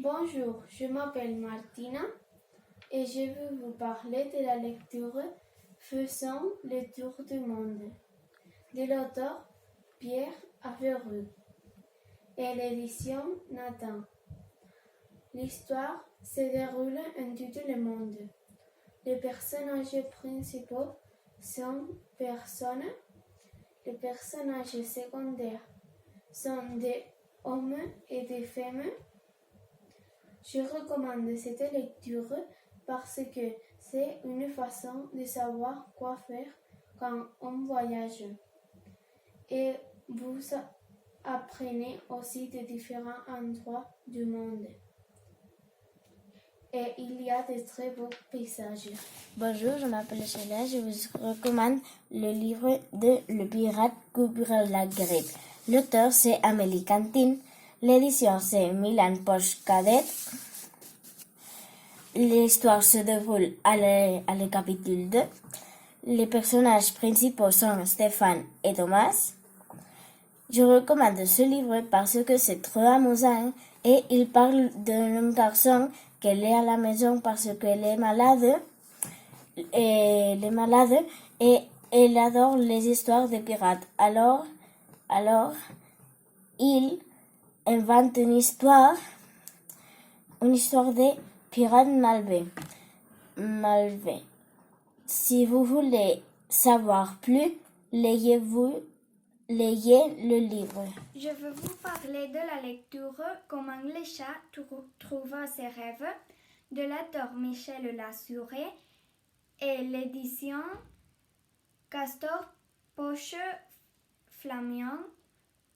Bonjour, je m'appelle Martina et je vais vous parler de la lecture Faisons le tour du monde de l'auteur Pierre Avereux et l'édition Nathan. L'histoire se déroule en tout le monde. Les personnages principaux sont personnes. Les personnages secondaires sont des hommes et des femmes. Je recommande cette lecture parce que c'est une façon de savoir quoi faire quand on voyage. Et vous apprenez aussi de différents endroits du monde. Et il y a de très beaux paysages. Bonjour, je m'appelle Sheila, je vous recommande le livre de Le pirate couvre la grippe. L'auteur c'est Amélie Cantine, l'édition c'est Milan Poche Cadet. L'histoire se déroule à le chapitre 2. Les personnages principaux sont Stéphane et Thomas. Je recommande ce livre parce que c'est trop amusant et il parle d'un garçon qui est à la maison parce qu'elle est malade. Et elle adore les histoires de pirates. Alors, il invente une histoire de pirates malveillants. Si vous voulez savoir plus, ayez le livre. Je vais vous parler de la lecture Comment le chat trouva ses rêves de l'auteur Michel Lassuré et l'édition Castor Poche Flamion.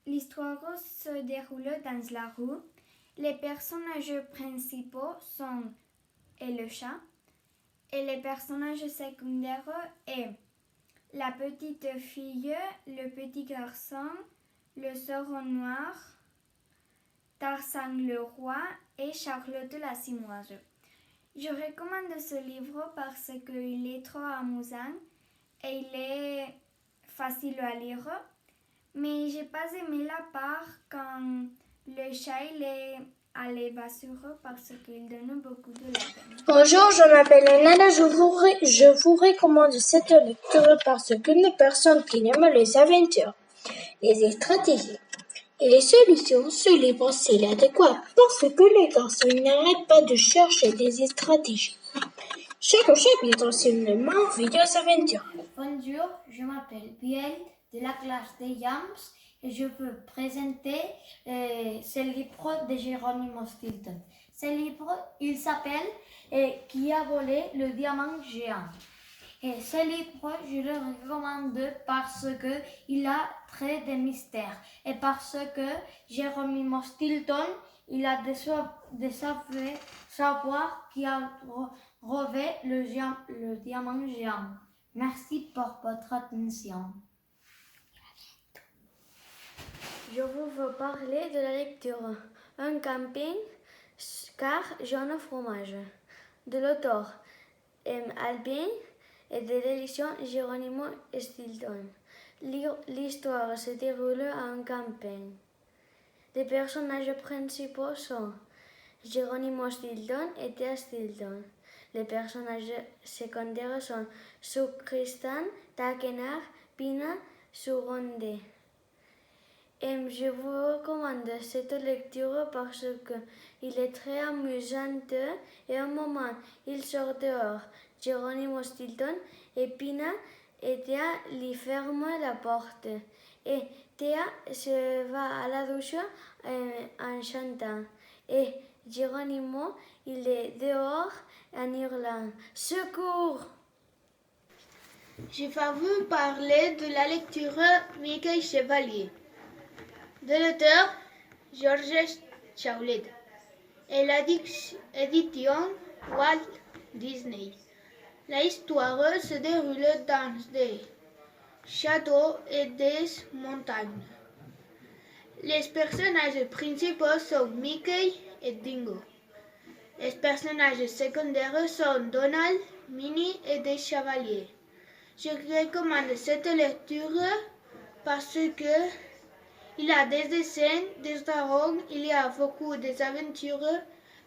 L'histoire se déroule dans la rue. Les personnages principaux sont le chat et les personnages secondaires sont la petite fille, le petit garçon, le sauron noir, Tarzan le roi et Charlotte la cimoise. Je recommande ce livre parce qu'il est trop amusant et il est facile à lire, mais j'ai pas aimé la part quand le chat il est à l'évassure parce qu'il donne beaucoup de la peine. Bonjour, je m'appelle Nana, je vous recommande cette lecture parce qu'une personne qui aime les aventures, les stratégies et les solutions, ce livre c'est l'adéquat parce que les garçons n'arrêtent pas de chercher des stratégies. Chaque chapitre c'est une merveilleuse aventure. Bonjour, je m'appelle Biel de la classe de Yams et je veux présenter ce livre de Geronimo Stilton. Ce livre, il s'appelle Qui a volé le diamant géant. Et ce livre, je le recommande parce qu'il a très de mystères et parce que Geronimo Stilton, il a déjà fait savoir qui a robé le diamant géant. Merci pour votre attention. Je vous parler de la lecture Un camping, car jaune fromage, de l'auteur M. Albin et de l'édition Geronimo Stilton. L'histoire se déroule à un camping. Les personnages principaux sont Geronimo Stilton et Thea Stilton. Les personnages secondaires sont Sucristan, Takenar, Pina, Suronde. Je vous recommande cette lecture parce qu'il est très amusant et un moment il sort dehors. Geronimo Stilton et Pina et Thea lui ferment la porte et Thea se va à la douche en chantant et Geronimo il est dehors en hurlant « Secours !» Je vais vous parler de la lecture Mickey Chevalier de l'auteur Georges Chaulet et l'édition Walt Disney. L'histoire se déroule dans des châteaux et des montagnes. Les personnages principaux sont Mickey et Dingo. Les personnages secondaires sont Donald, Minnie et des chevaliers. Je recommande cette lecture parce que il y a des dessins, des dragons, il y a beaucoup d'aventures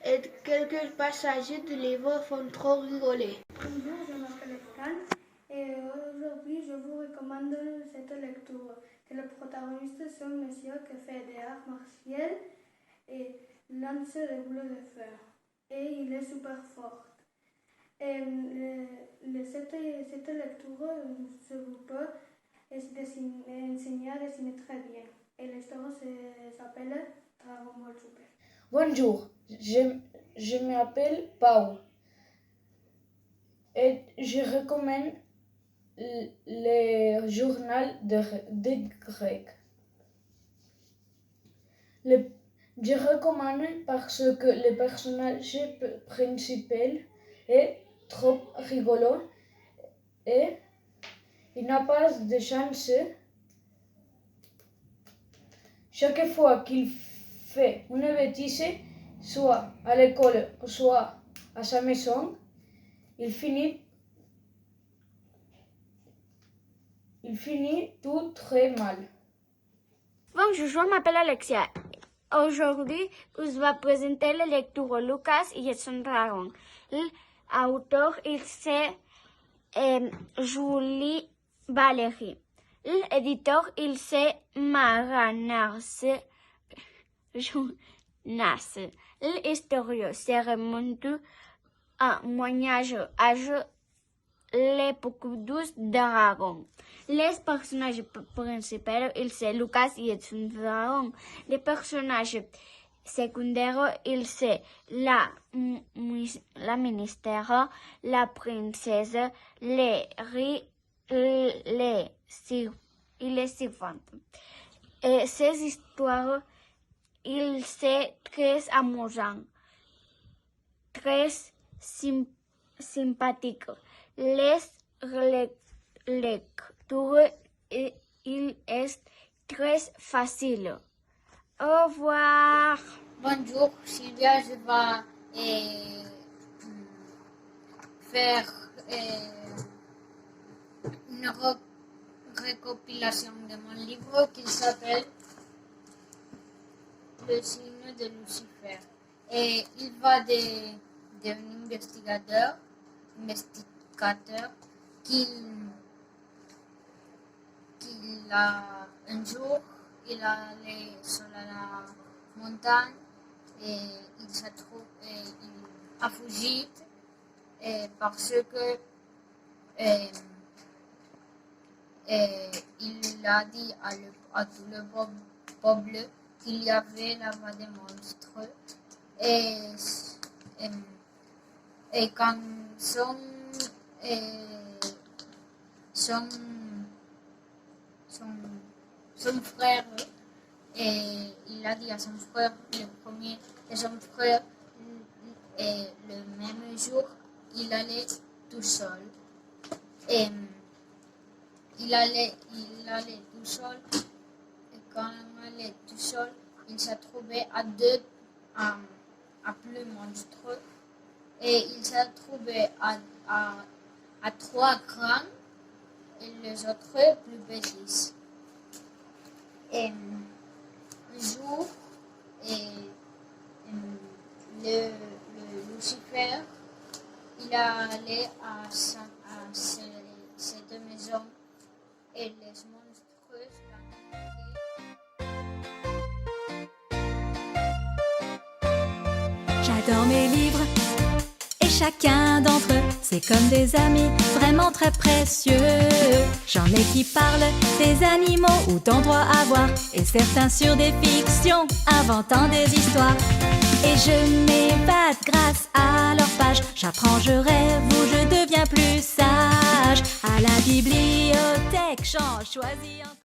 et quelques passages du livre font trop rigoler. Bonjour, je m'appelle Stan et aujourd'hui je vous recommande cette lecture. Que les protagonistes sont un monsieur qui fait des arts martiaux et lance des boules de fer. Et il est super fort. Et cette lecture, je vous peux enseigner à dessiner très bien. Et l'histoire s'appelle Dragon Ball Super. Bonjour, je m'appelle Pau et je recommande le journal de Greg. Je recommande parce que le personnage principal est trop rigolo et il n'a pas de chance. Chaque fois qu'il fait une bêtise, soit à l'école, soit à sa maison, il finit tout très mal. Bonjour, je m'appelle Alexia. Aujourd'hui, je vais présenter la lecture Lucas et son dragon. L'auteur, il c'est Julie Valéry. L'éditeur, il c'est Maranas Jonas. L'histoire se remonte à Moyen-Âge, l'époque douce dragons. Les personnages principaux, ils sont Lucas et son dragon. Les personnages secondaires, ils sont la ministère, la princesse, les riz, les servantes. Et ces histoires, ils sont très amusants, très sympathiques. Les lectures, il est très facile. Au revoir. Bonjour, Sylvia, je vais faire une récopilation de mon livre qui s'appelle Le signe de Lucifer. Et il va d'un investigateur qui un jour il allait sur la montagne et il se trouve il a fugit parce que il a dit à tout le peuple qu'il y avait là-bas des monstres et quand son frère, il a dit à son frère, le premier de son frère, le même jour, il allait tout seul. Et il allait tout seul, et quand il allait tout seul, il s'est trouvé à plus monstrueux, et il s'est trouvé à 3 grands, et les autres plus petits. Et un jour, le Lucifer, il allait à cette maison et les monstres J'adore mes livres et chacun d'entre eux, c'est comme des amis vraiment très précieux. J'en ai qui parlent des animaux ou d'endroits à voir, et certains sur des fictions, inventant des histoires. Et je m'évade grâce à leurs pages. J'apprends, je rêve ou je deviens plus sage. À la bibliothèque, j'en choisis un.